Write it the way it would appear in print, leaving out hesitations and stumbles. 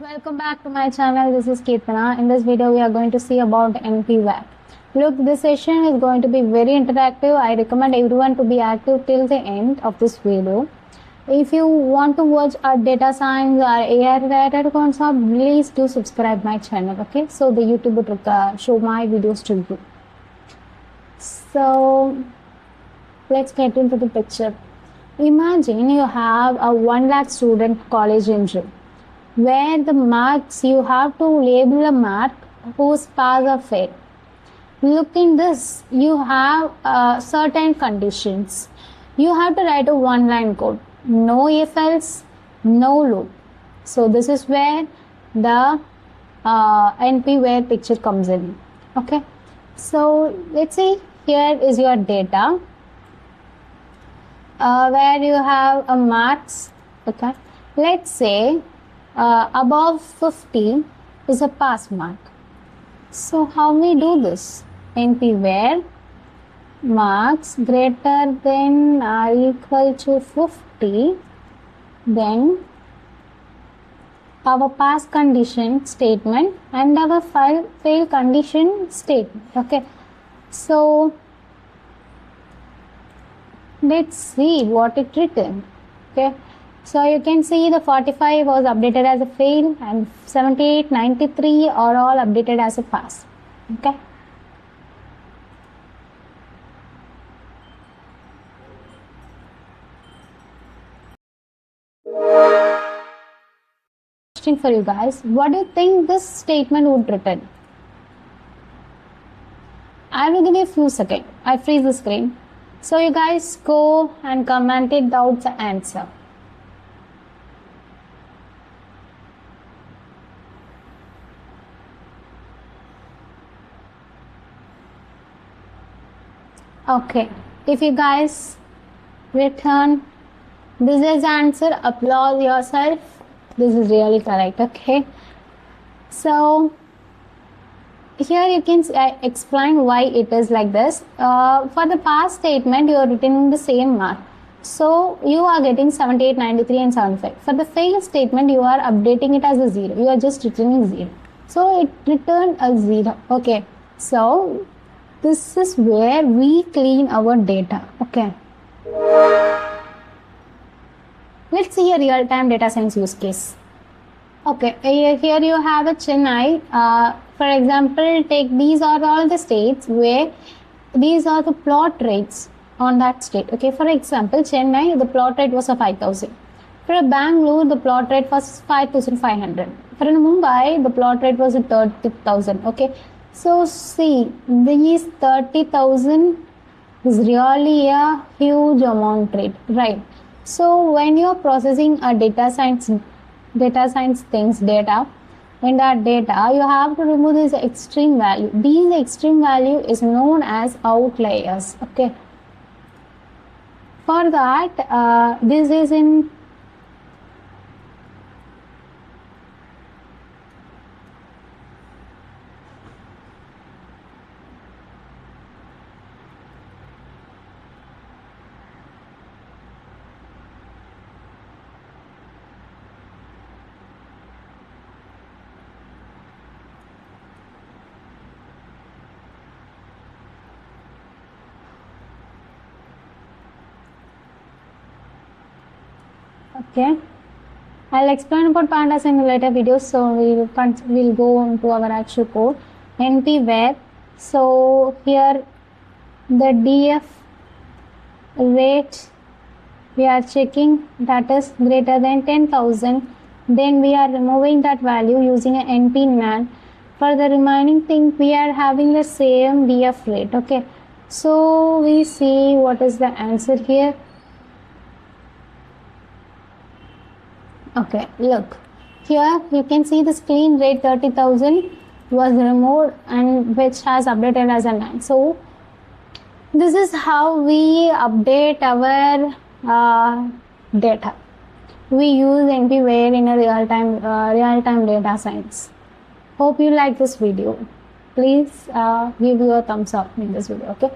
Welcome back to my channel. This is Kirtana. In this video, we are going to see about np.where. Look, this session is going to be very interactive. I recommend everyone to be active till the end of this video. If you want to watch our data science or AI related concept, please do subscribe my channel. Okay, so the YouTube will show my videos to you. So let's get into the picture. Imagine you have a 1 lakh student college entry, where the marks you have to label a mark whose pass or fail. Look in this, you have certain conditions. You have to write a 1-line code, no if else, no loop. So this is where the np.where picture comes in. Okay, so let's see, here is your data where you have a marks. Okay, let's say above 50 is a pass mark. So how we do this? np.where marks greater than or equal to 50, then our pass condition statement and our fail condition statement. Okay, so let's see what it written. Okay, so you can see the 45 was updated as a fail and 78, 93 are all updated as a pass. Okay. Question for you guys. What do you think this statement would return? I will give you a few seconds. I freeze the screen. So you guys go and comment it out the answer. Okay, if you guys return this is answer, applaud yourself. This is really correct. Okay, so here you can explain why it is like this. For the pass statement, you are returning the same mark, so you are getting 78, 93 and 75. For the fail statement, you are updating it as a 0. You are just returning 0, so it returned a 0. Okay, so this is where we clean our data. Okay, let's see a real-time data science use case. Okay, here you have a Chennai. For example, take these are all the states where these are the plot rates on that state. Okay, for example, Chennai, the plot rate was a 5,000. For Bangalore, the plot rate was 5,500. For Mumbai, the plot rate was 30,000. Okay, so see, these 30,000 is really a huge amount rate, right? So when you are processing a data science things data, in that data you have to remove this extreme value. These extreme value is known as outliers. Okay, for that this is in okay, I'll explain about pandas in later videos, so we'll go into our actual code. np.where, so here the df rate we are checking, that is greater than 10,000, then we are removing that value using an np-nan. For the remaining thing, we are having the same df rate. Okay, so we see what is the answer here. Okay, look, here you can see the clean rate 30,000 was removed and which has updated as a 9. So this is how we update our data. We use np.where in a real-time data science. Hope you like this video. Please give your thumbs up in this video. Okay.